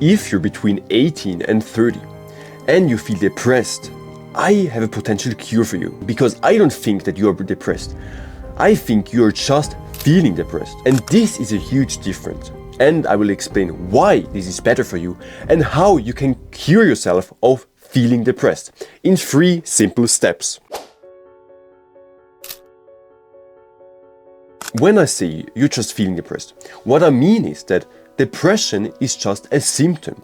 If you're between 18 and 30 and you feel depressed, I have a potential cure for you, because I don't think that you are depressed. I think you're just feeling depressed. And this is a huge difference. And I will explain why this is better for you and how you can cure yourself of feeling depressed in 3 simple steps. When I say you're just feeling depressed, what I mean is that depression is just a symptom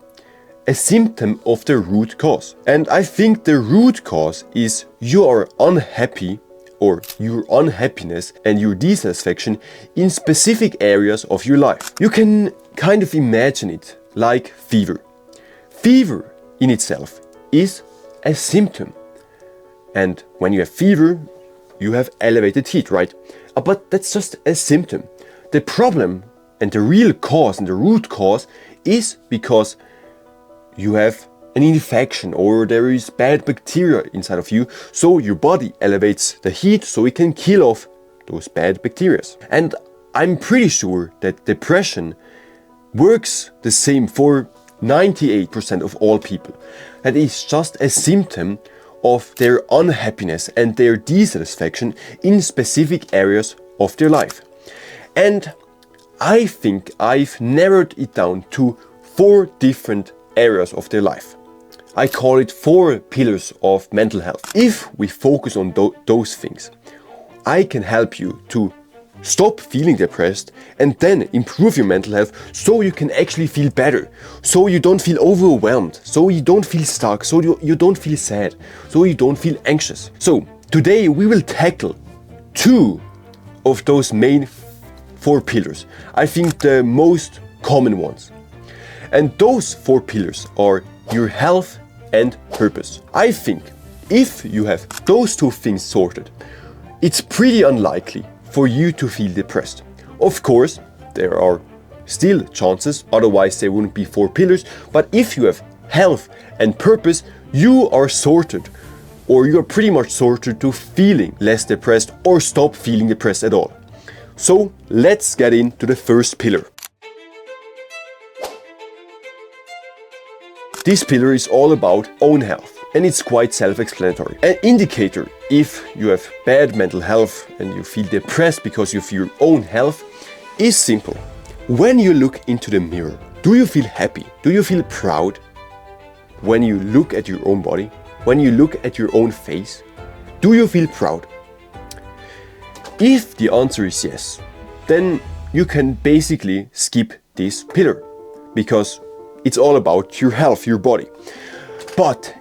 of the root cause. And I think the root cause is you are unhappy, or your unhappiness and your dissatisfaction in specific areas of your life. You can kind of imagine it like fever. Fever in itself is a symptom. And when you have fever, you have elevated heat, right? But that's just a symptom. The problem and the real cause and the root cause is because you have an infection, or there is bad bacteria inside of you, so your body elevates the heat so it can kill off those bad bacteria. And I'm pretty sure that depression works the same for 98% of all people. That is just a symptom of their unhappiness and their dissatisfaction in specific areas of their life. And I think I've narrowed it down to 4 different areas of their life. I call it 4 pillars of mental health. If we focus on those things, I can help you to stop feeling depressed and then improve your mental health so you can actually feel better, so you don't feel overwhelmed, so you don't feel stuck, so you don't feel sad, so you don't feel anxious. So today we will tackle 2 of those main 4 pillars. I think the most common ones. And those 4 pillars are your health and purpose. I think if you have those 2 things sorted, it's pretty unlikely for you to feel depressed. Of course, there are still chances, otherwise there wouldn't be 4 pillars, but if you have health and purpose, you are sorted, or you are pretty much sorted to feeling less depressed or stop feeling depressed at all. So let's get into the first pillar. This pillar is all about own health, and it's quite self-explanatory. An indicator if you have bad mental health and you feel depressed because of your own health is simple. When you look into the mirror, do you feel happy? Do you feel proud when you look at your own body? When you look at your own face? Do you feel proud? If the answer is yes, then you can basically skip this pillar, because it's all about your health, your body. But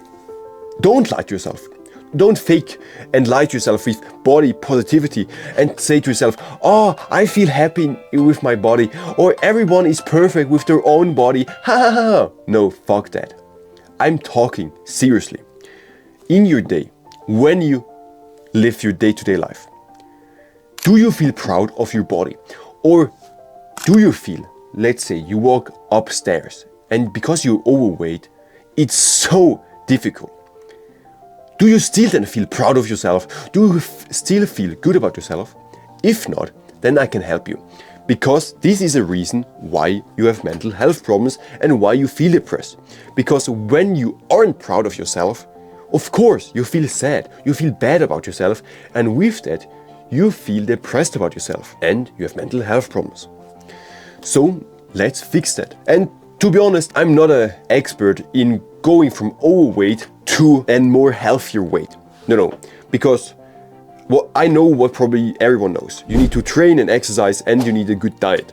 don't lie to yourself. Don't fake and lie to yourself with body positivity and say to yourself, oh, I feel happy with my body, or everyone is perfect with their own body. Ha ha ha. No, fuck that. I'm talking seriously. In your day, when you live your day-to-day life, do you feel proud of your body? Or do you feel, let's say you walk upstairs and because you're overweight, it's so difficult. Do you still then feel proud of yourself? Do you still feel good about yourself? If not, then I can help you. Because this is a reason why you have mental health problems and why you feel depressed. Because when you aren't proud of yourself, of course you feel sad, you feel bad about yourself, and with that you feel depressed about yourself and you have mental health problems. So let's fix that. And to be honest, I'm not an expert in going from overweight to a more healthier weight. No, because I know what probably everyone knows. You need to train and exercise and you need a good diet.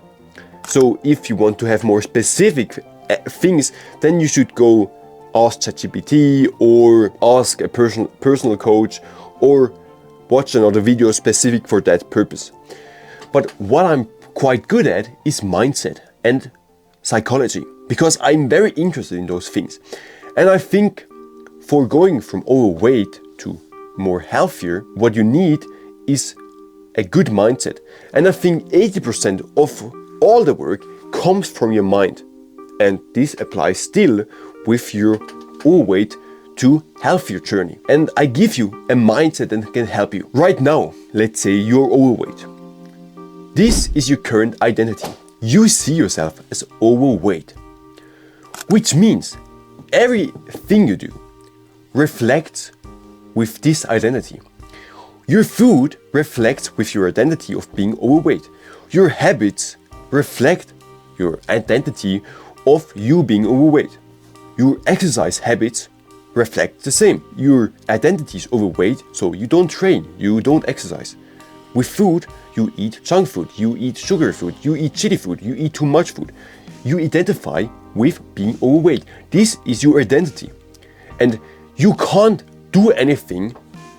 So if you want to have more specific things, then you should go ask ChatGPT or ask a personal coach or watch another video specific for that purpose. But what I'm quite good at is mindset and psychology, because I'm very interested in those things. And I think for going from overweight to more healthier, what you need is a good mindset. And I think 80% of all the work comes from your mind. And this applies still with your overweight to healthier journey. And I give you a mindset that can help you. Right now, let's say you're overweight. This is your current identity. You see yourself as overweight. which means everything you do reflects with this identity. Your food reflects with your identity of being overweight. Your habits reflect your identity of you being overweight. Your exercise habits reflect the same. Your identity is overweight, so you don't train, you don't exercise. With food, you eat junk food, you eat sugar food, you eat shitty food, you eat too much food. You identify with being overweight. This is your identity. And you can't do anything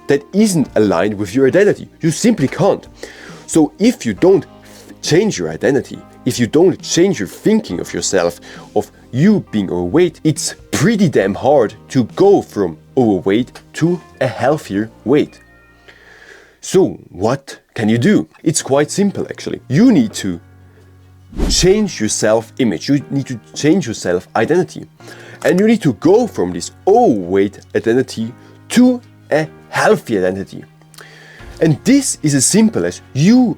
that isn't aligned with your identity. You simply can't. So if you don't change your identity, if you don't change your thinking of yourself, of you being overweight, it's pretty damn hard to go from overweight to a healthier weight. So what can you do? It's quite simple actually. You need to change your self-image. You need to change your self-identity. And you need to go from this overweight identity to a healthy identity. And this is as simple as you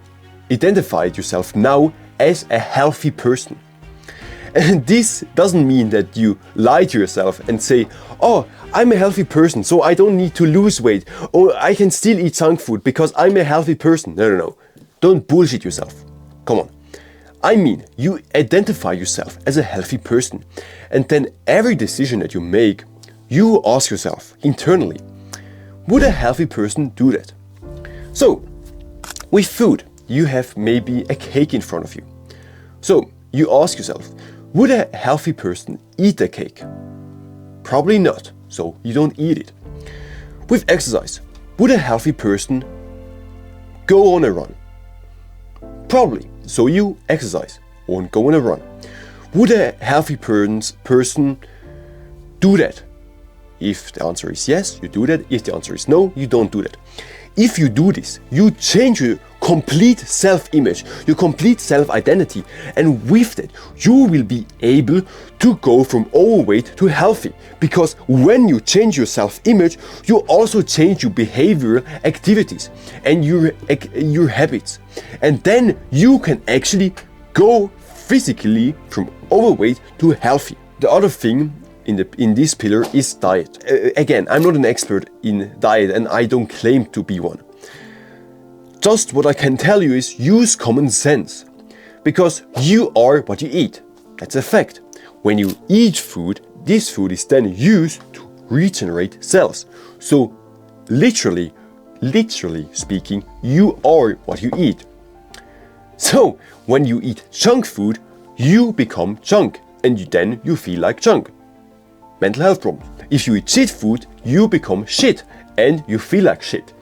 identified yourself now as a healthy person. And this doesn't mean that you lie to yourself and say, oh, I'm a healthy person, so I don't need to lose weight, or I can still eat junk food because I'm a healthy person. No. Don't bullshit yourself. Come on. I mean, you identify yourself as a healthy person, and then every decision that you make, you ask yourself internally, would a healthy person do that? So, with food, you have maybe a cake in front of you. So, you ask yourself, would a healthy person eat the cake? Probably not, so you don't eat it. With exercise, would a healthy person go on a run? Probably, so you exercise or go on a run. Would a healthy person do that? If the answer is yes, you do that. If the answer is no, you don't do that. If you do this, you change your complete self-image, your complete self-identity, and with that, you will be able to go from overweight to healthy. Because when you change your self-image, you also change your behavioral activities and your habits. And then you can actually go physically from overweight to healthy. The other thing in this pillar is diet. Again, I'm not an expert in diet and I don't claim to be one. Just what I can tell you is use common sense. Because you are what you eat. That's a fact. When you eat food, this food is then used to regenerate cells. So literally speaking, you are what you eat. So when you eat junk food, you become junk and then you feel like junk. Mental health problems. If you eat shit food, you become shit and you feel like shit.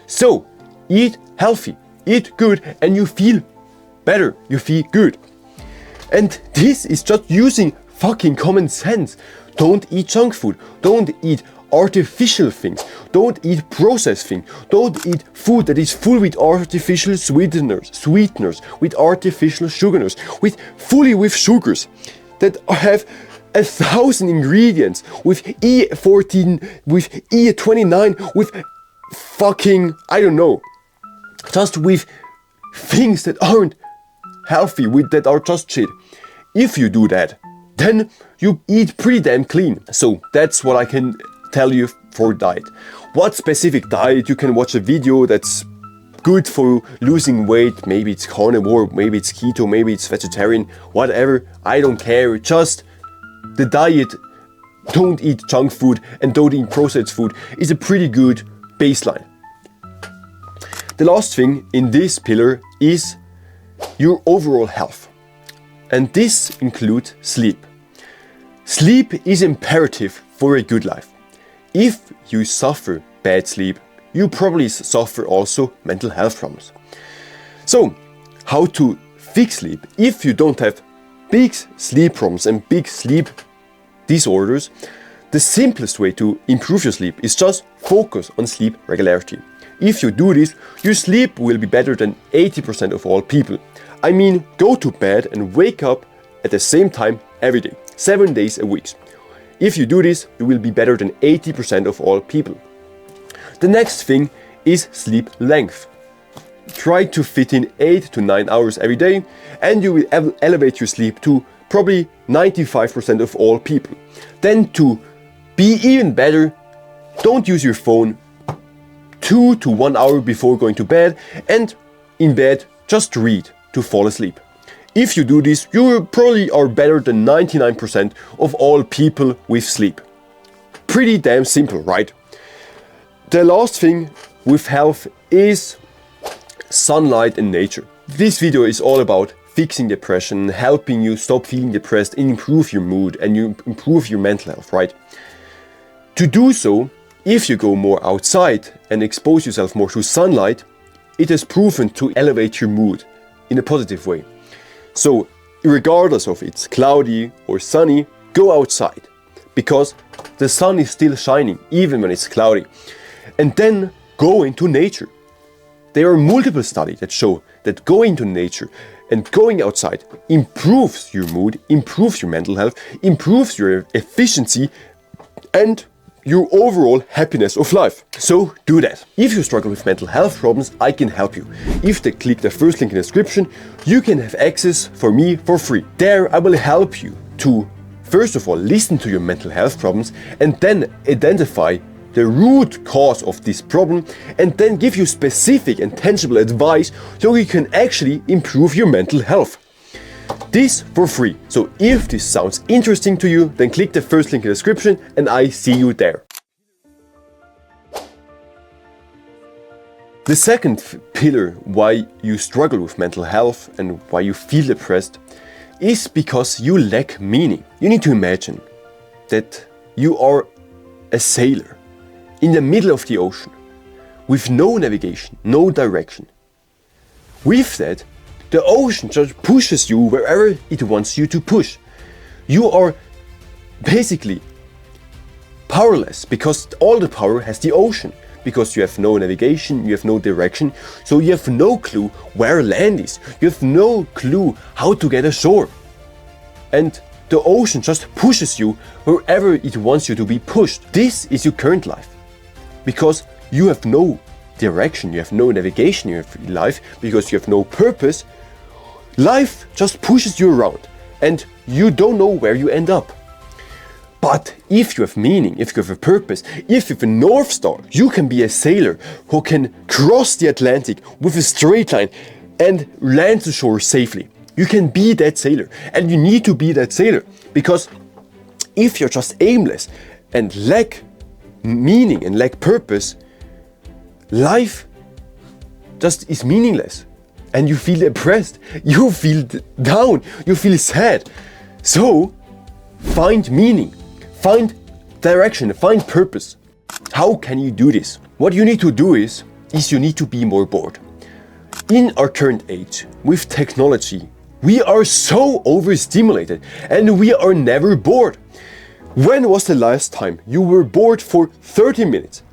So eat healthy, eat good, and you feel better, you feel good. And this is just using fucking common sense. Don't eat junk food, don't eat artificial things, don't eat processed things, don't eat food that is full with artificial sweeteners, with artificial sugars, with sugars that have 1,000 ingredients, with E14, with E29, with fucking, I don't know, just with things that aren't healthy, that are just shit. If you do that, then you eat pretty damn clean. So that's what I can tell you for diet. What specific diet? You can watch a video that's good for losing weight. Maybe it's carnivore, maybe it's keto, maybe it's vegetarian, whatever. I don't care. Just the diet, don't eat junk food and don't eat processed food, is a pretty good baseline. The last thing in this pillar is your overall health. And this includes sleep. Sleep is imperative for a good life. If you suffer bad sleep, you probably suffer also mental health problems. So, how to fix sleep? If you don't have big sleep problems and big sleep disorders, the simplest way to improve your sleep is just focus on sleep regularity. If you do this, your sleep will be better than 80% of all people. I mean, go to bed and wake up at the same time every day, 7 days a week. If you do this, you will be better than 80% of all people. The next thing is sleep length. Try to fit in 8 to 9 hours every day and you will elevate your sleep to probably 95% of all people. Then to be even better, don't use your phone 2 to 1 hour before going to bed, and in bed just read to fall asleep. If you do this, you probably are better than 99% of all people with sleep. Pretty damn simple, right? The last thing with health is sunlight and nature. This video is all about fixing depression, helping you stop feeling depressed and improve your mood and you improve your mental health, right? To do so, if you go more outside and expose yourself more to sunlight, it is proven to elevate your mood in a positive way. So, regardless of it's cloudy or sunny, go outside because the sun is still shining even when it's cloudy. And then go into nature. There are multiple studies that show that going to nature and going outside improves your mood, improves your mental health, improves your efficiency and your overall happiness of life. So do that. If you struggle with mental health problems, I can help you. If they click the first link in the description, you can have access for me for free. There I will help you to, first of all, listen to your mental health problems and then identify the root cause of this problem and then give you specific and tangible advice so you can actually improve your mental health. This for free. So if this sounds interesting to you, then click the first link in the description and I see you there. The second pillar why you struggle with mental health and why you feel depressed is because you lack meaning. You need to imagine that you are a sailor in the middle of the ocean with no navigation, no direction. With that, the ocean just pushes you wherever it wants you to push. You are basically powerless because all the power has the ocean. Because you have no navigation, you have no direction, so you have no clue where land is. You have no clue how to get ashore. And the ocean just pushes you wherever it wants you to be pushed. This is your current life. Because you have no direction, you have no navigation in your life, because you have no purpose, life just pushes you around and you don't know where you end up. But if you have meaning, if you have a purpose, if you have a North Star, you can be a sailor who can cross the Atlantic with a straight line and land to shore safely. You can be that sailor and you need to be that sailor because if you're just aimless and lack meaning and lack purpose, life just is meaningless and you feel depressed, you feel down, you feel sad. So find meaning, find direction, find purpose. How can you do this? What you need to do is you need to be more bored. In our current age, with technology, we are so overstimulated and we are never bored. When was the last time you were bored for 30 minutes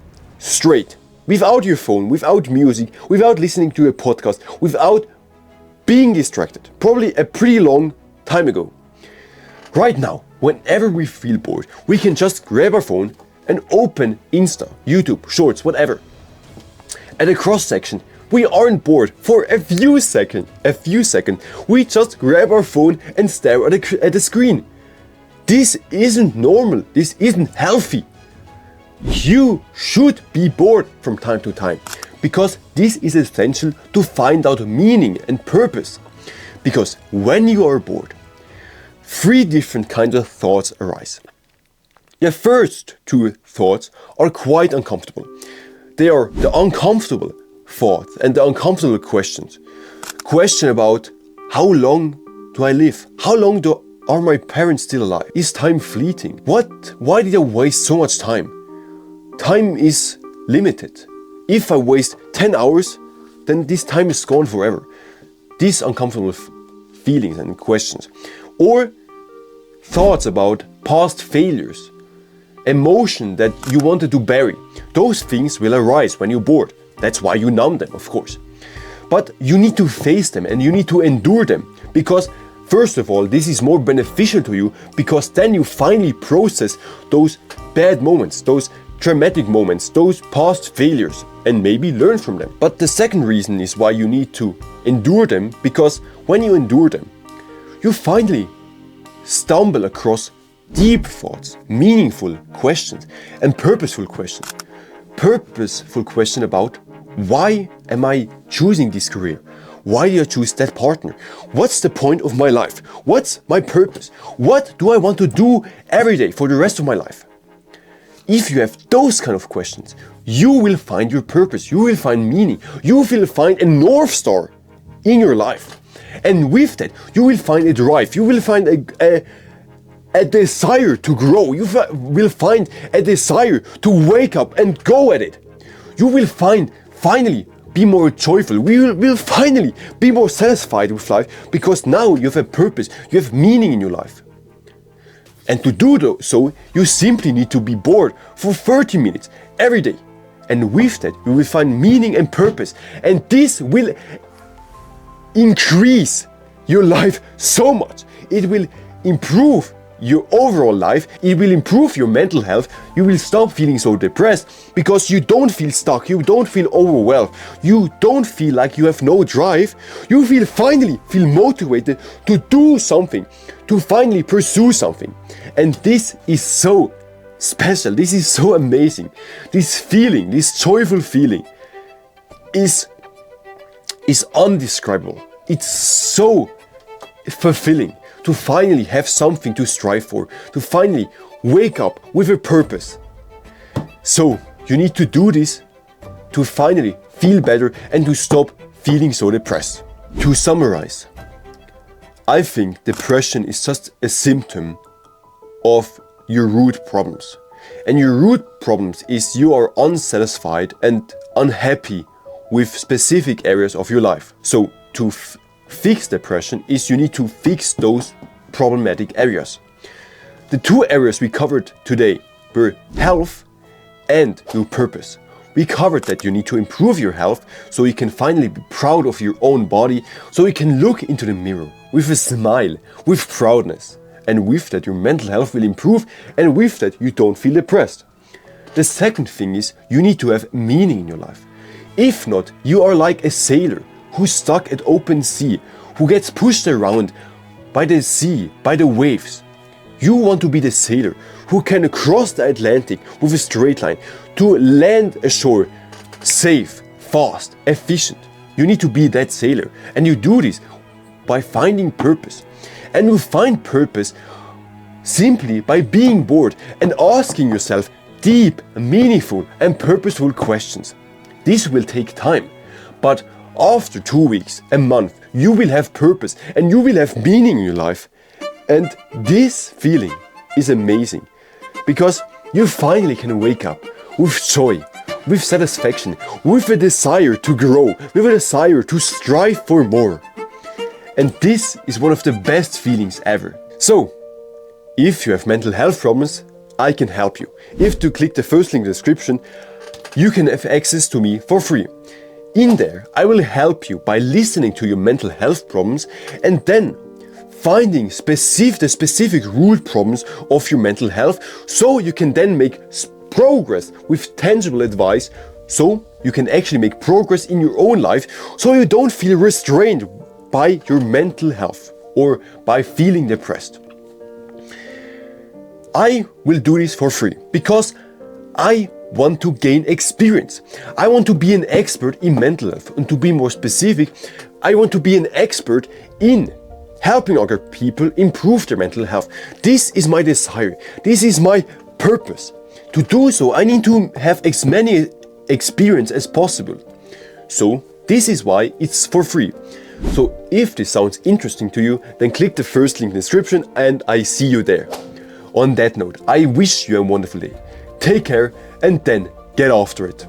straight, without your phone, without music, without listening to a podcast, without being distracted? Probably a pretty long time ago. Right now, whenever we feel bored, we can just grab our phone and open Insta, YouTube, Shorts, whatever. At the cross section, we aren't bored for a few seconds. We just grab our phone and stare at the screen. This isn't normal. This isn't healthy. You should be bored from time to time because this is essential to find out meaning and purpose. Because when you are bored, 3 different kinds of thoughts arise. The first 2 thoughts are quite uncomfortable. They are the uncomfortable thoughts and the uncomfortable questions. Question about how long do I live? How long are my parents still alive? Is time fleeting? Why did I waste so much time? Time is limited. If I waste 10 hours, then this time is gone forever. These uncomfortable feelings and questions. Or thoughts about past failures. Emotion that you wanted to bury. Those things will arise when you're bored. That's why you numb them, of course. But you need to face them and you need to endure them because first of all, this is more beneficial to you because then you finally process those bad moments, those traumatic moments, those past failures and maybe learn from them. But the second reason is why you need to endure them because when you endure them, you finally stumble across deep thoughts, meaningful questions, and purposeful questions. Purposeful question about why am I choosing this career? Why do I choose that partner? What's the point of my life? What's my purpose? What do I want to do every day for the rest of my life? If you have those kind of questions, you will find your purpose, you will find meaning, you will find a North Star in your life. And with that, you will find a drive, you will find a desire to grow, you will find a desire to wake up and go at it. You will finally be more joyful, we will finally be more satisfied with life, because now you have a purpose, you have meaning in your life. And to do so, you simply need to be bored for 30 minutes every day. And with that, you will find meaning and purpose. And this will increase your life so much. It will improve your overall life. It will improve your mental health. You will stop feeling so depressed because you don't feel stuck. You don't feel overwhelmed. You don't feel like you have no drive. You will finally feel motivated to do something, to finally pursue something. And this is so special. This is so amazing. This feeling, this joyful feeling is undescribable. It's so fulfilling to finally have something to strive for, to finally wake up with a purpose. So you need to do this to finally feel better and to stop feeling so depressed. To summarize, I think depression is just a symptom of your root problems. And your root problems is you are unsatisfied and unhappy with specific areas of your life. So to fix depression is you need to fix those problematic areas. The two areas we covered today were health and your purpose. We covered that you need to improve your health so you can finally be proud of your own body, so you can look into the mirror with a smile, with proudness. And with that your mental health will improve, and with that you don't feel depressed. The second thing is you need to have meaning in your life. If not, you are like a sailor who's stuck at open sea, who gets pushed around by the sea, by the waves. You want to be the sailor who can cross the Atlantic with a straight line to land ashore safe, fast, efficient. You need to be that sailor, and you do this by finding purpose. And you find purpose simply by being bored and asking yourself deep, meaningful and purposeful questions. This will take time, but after 2 weeks, a month, you will have purpose and you will have meaning in your life. And this feeling is amazing because you finally can wake up with joy, with satisfaction, with a desire to grow, with a desire to strive for more. And this is one of the best feelings ever. So, if you have mental health problems, I can help you. If you click the first link in the description, you can have access to me for free. In there, I will help you by listening to your mental health problems and then finding the specific root problems of your mental health, so you can then make progress with tangible advice, so you can actually make progress in your own life, so you don't feel restrained by your mental health or by feeling depressed. I will do this for free because I want to gain experience. I want to be an expert in mental health, and to be more specific, I want to be an expert in helping other people improve their mental health. This is my desire. This is my purpose. To do so, I need to have as many experience as possible. So this is why it's for free. So if this sounds interesting to you, then click the first link in the description and I see you there. On that note, I wish you a wonderful day. Take care and then get after it.